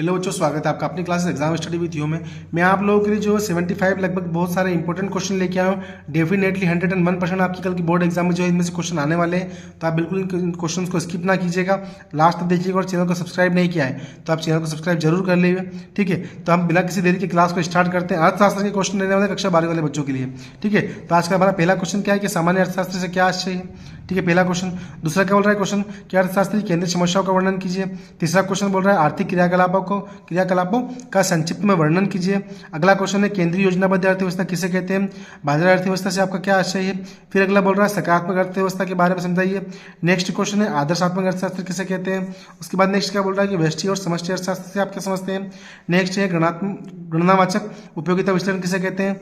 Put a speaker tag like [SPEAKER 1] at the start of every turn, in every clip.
[SPEAKER 1] Hello बच्चों, स्वागत है आपका अपनी class exam study with you में। मैं आप लोगों के लिए जो 75 लगभग बहुत सारे इंपॉर्टेंट क्वेश्चन लेके आया हूँ। डेफिनेटली 101% आपकी कल की बोर्ड एग्जाम में जो है इनमें से क्वेश्चन आने वाले हैं, तो आप बिल्कुल इन क्वेश्चन को स्किप ना कीजिएगा, लास्ट तक देखिएगा। और चैनल को सब्सक्राइब नहीं किया है तो आप चैनल को सब्सक्राइब जरूर कर लीजिए, ठीक है। तो हम बिना किसी देरी के क्लास को स्टार्ट करते हैं। अर्थशास्त्र के क्वेश्चन लेने वाले कक्षा 12 वाले बच्चों के लिए, ठीक है। तो आज का हमारा पहला क्वेश्चन क्या है कि सामान्य अर्थशास्त्र से क्या आशय है, ठीक है, पहला क्वेश्चन। दूसरा क्या बोल रहा है क्वेश्चन कि अर्थशास्त्र की केंद्रीय समस्याओं का वर्णन कीजिए। तीसरा क्वेश्चन बोल रहा है आर्थिक क्रियाकलापों का संक्षिप्त में वर्णन कीजिए। अगला क्वेश्चन है केंद्रीय योजनाबद्ध अर्थव्यवस्था किसे कहते हैं। बाजार अर्थव्यवस्था से आपका क्या आशय है। फिर अगला बोल रहा है सकारात्मक अर्थव्यवस्था के बारे में समझाइए। नेक्स्ट क्वेश्चन है आदर्शात्मक अर्थशास्त्र किसे कहते हैं। उसके बाद नेक्स्ट क्या बोल रहा है कि व्यष्टि और समष्टि अर्थशास्त्र से आप क्या समझते हैं। नेक्स्ट है गणनावाचक उपयोगिता विश्लेषण किसे कहते हैं।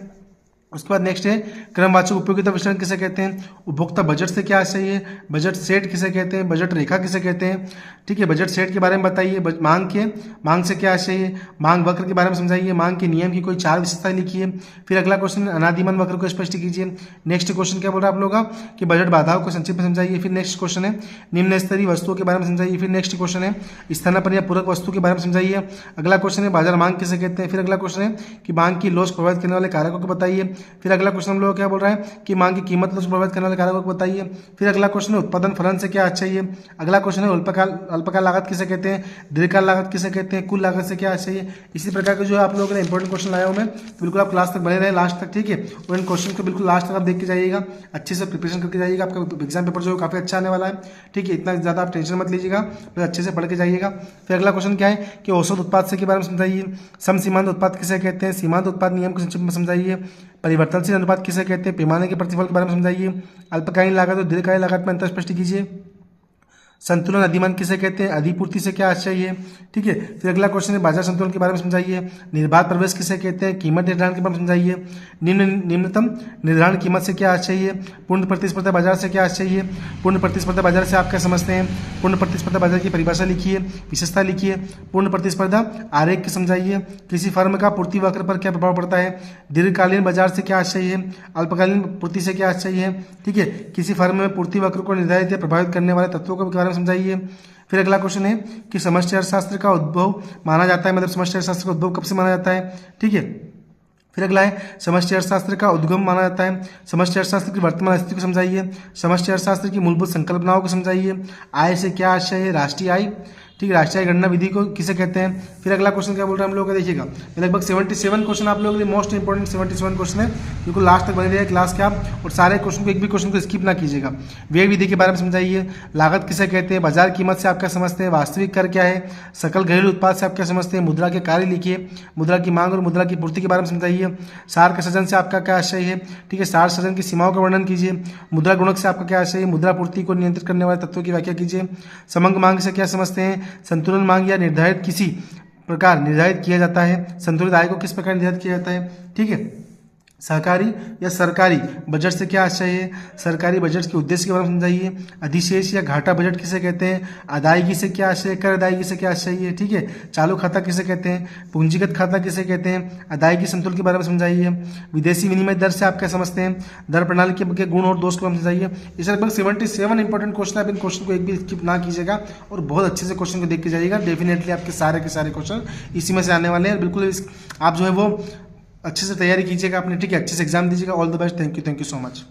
[SPEAKER 1] उसके बाद नेक्स्ट है क्रमवाचक उपयोगिता विश्लेषण किसे कहते हैं। उपभोक्ता बजट से क्या आशय है। बजट सेट किसे कहते हैं। बजट रेखा किसे कहते हैं, ठीक है। बजट सेट के बारे में बताइए। मांग से क्या आशय है। मांग वक्र के बारे में समझाइए। मांग के नियम की कोई 4 विशेषताएं लिखिए। फिर अगला क्वेश्चन अनादिमन वक्र को स्पष्ट कीजिए। नेक्स्ट क्वेश्चन क्या बोल रहा है आप लोगों का कि बजट बाधाओं को संक्षिप्त में समझाइए। फिर नेक्स्ट क्वेश्चन है निम्न स्तरीय वस्तुओं के बारे में समझाइए। फिर नेक्स्ट क्वेश्चन है स्थानापन्न या पूरक वस्तु के बारे में समझाइए। अगला क्वेश्चन है बाजार मांग किसे कहते हैं। फिर अगला क्वेश्चन है कि मांग की लॉस प्रभावित करने वाले कारकों को बताइए। फिर अगला क्वेश्चन लोग क्या बोल रहा है कि मांग की कीमत को प्रभावित करने वाले कारकों को बताइए। फिर अगला क्वेश्चन है उत्पादन फलन से क्या चाहिए। अगला क्वेश्चन है अल्पकाल लागत किसे कहते हैं। दीर्घकाल लागत किसे कहते हैं। कुल लागत से क्या चाहिए। इसी प्रकार के जो है आप लोगों ने इंपॉर्टेंट क्वेश्चन लाया हूं मैं, तो बिल्कुल आप क्लास तक बने रहे लास्ट तक, ठीक है। और इन क्वेश्चन को बिल्कुल लास्ट तक आप देख के जाइएगा, अच्छे से प्रिपरेशन करके जाइएगा। आपका एग्जाम पेपर जो है काफी अच्छा आने वाला है, ठीक है। इतना ज्यादा आप टेंशन मत लीजिएगा, फिर अच्छे से पढ़ के जाइएगा। फिर अगला क्वेश्चन क्या है कि औसत उत्पाद से के बारे में समझाइए। सम सीमांत उत्पाद किसे कहते हैं। सीमांत उत्पाद नियम को संक्षिप्त में समझाइए। परिवर्तनशील अनुपात किसे कहते हैं। पैमाने के प्रतिफल के बारे में समझाइए। अल्पकालीन लागत और दीर्घकालीन लागत में अंतर स्पष्ट कीजिए। संतुलन अधिमान किसे कहते हैं। अधिपूर्ति से क्या आशय है, ठीक है। फिर अगला क्वेश्चन है बाजार संतुलन के बारे में समझाइए। निर्बाध प्रवेश किसे कहते हैं। कीमत निर्धारण के बारे में समझाइए। निम्नतम निर्धारण कीमत से क्या आशय है। पूर्ण प्रतिस्पर्धा बाजार से क्या आशय है। पूर्ण प्रतिस्पर्धा बाजार से आप क्या समझते हैं। पूर्ण प्रतिस्पर्धा बाजार की परिभाषा लिखिए, विशेषता लिखिए। पूर्ण प्रतिस्पर्धा आरेख की समझाइए। किसी फर्म का पूर्ति वक्र पर क्या प्रभाव पड़ता है। दीर्घकालीन बाजार से क्या आशय है। अल्पकालीन पूर्ति से क्या आशय है, ठीक है। किसी फर्म में पूर्ति वक्र को निर्धारित या प्रभावित करने वाले तत्वों के समझाइए। फिर अगला क्वेश्चन है कि समष्टि अर्थशास्त्र का उद्भव माना जाता है, मतलब समष्टि अर्थशास्त्र का उद्भव कब से माना जाता है, ठीक है। फिर अगला है समष्टि अर्थशास्त्र का उद्गम माना जाता है। समष्टि अर्थशास्त्र की वर्तमान स्थिति को समझाइए। समष्टि अर्थशास्त्र की मूलभूत संकल्पनाओं को समझाइए। आय से क्या आशय है। राष्ट्रीय आय, ठीक है। राष्ट्रीय गणना विधि को किसे कहते हैं। फिर अगला क्वेश्चन क्या बोल रहे हैं हम लोग का देखिएगा। लगभग 77 क्वेश्चन आप लोगों के लिए मोस्ट इंपॉर्टेंट 77 क्वेश्चन है, बिल्कुल लास्ट तक बने रहिए क्लास के आप। और सारे क्वेश्चन को, एक भी क्वेश्चन को स्किप ना कीजिएगा। व्यय विधि के बारे में समझाइए। लागत किसे कहते हैं। बाजार कीमत से आप क्या समझते हैं। वास्तविक कर क्या है। सकल घरेलू उत्पाद से आप क्या समझते हैं। मुद्रा के कार्य लिखिए। मुद्रा की मांग और मुद्रा की पूर्ति के बारे में समझाइए। सार के सृजन से आपका क्या आशय है, ठीक है। सार सृजन की सीमाओं का वर्णन कीजिए। मुद्रा गुणक से आपका क्या आशय है। मुद्रा पूर्ति को नियंत्रित करने वाले तत्वों की व्याख्या कीजिए। समग्र मांग से क्या समझते हैं। संतुलन मांग या निर्धारित किसी प्रकार निर्धारित किया जाता है। संतुलित आय को किस प्रकार निर्धारित किया जाता है, ठीक है। सहकारी या सरकारी बजट से क्या आशय है। सरकारी बजट के उद्देश्य के बारे में समझाइए। अधिशेष या घाटा बजट किसे कहते हैं। अदायगी से क्या आशय है। कर अदायगी से क्या आशय है, ठीक है। चालू खाता किसे कहते हैं। पूंजीगत खाता किसे कहते हैं। अदायगी संतुलन के बारे में समझाइए। विदेशी विनिमय दर से आप क्या समझते हैं। दर प्रणाली के गुण और दोष को समझाइए। इस लगभग 77 इंपॉर्टेंट क्वेश्चन है। इन क्वेश्चन को एक भी स्किप ना कीजिएगा और बहुत अच्छे से क्वेश्चन को देख के जाइएगा। डेफिनेटली आपके सारे के सारे क्वेश्चन इसी में से आने वाले हैं। बिल्कुल आप जो है वो अच्छे से तैयारी कीजिएगा अपने, ठीक है। अच्छे से एग्जाम दीजिएगा। All the best. Thank you so much.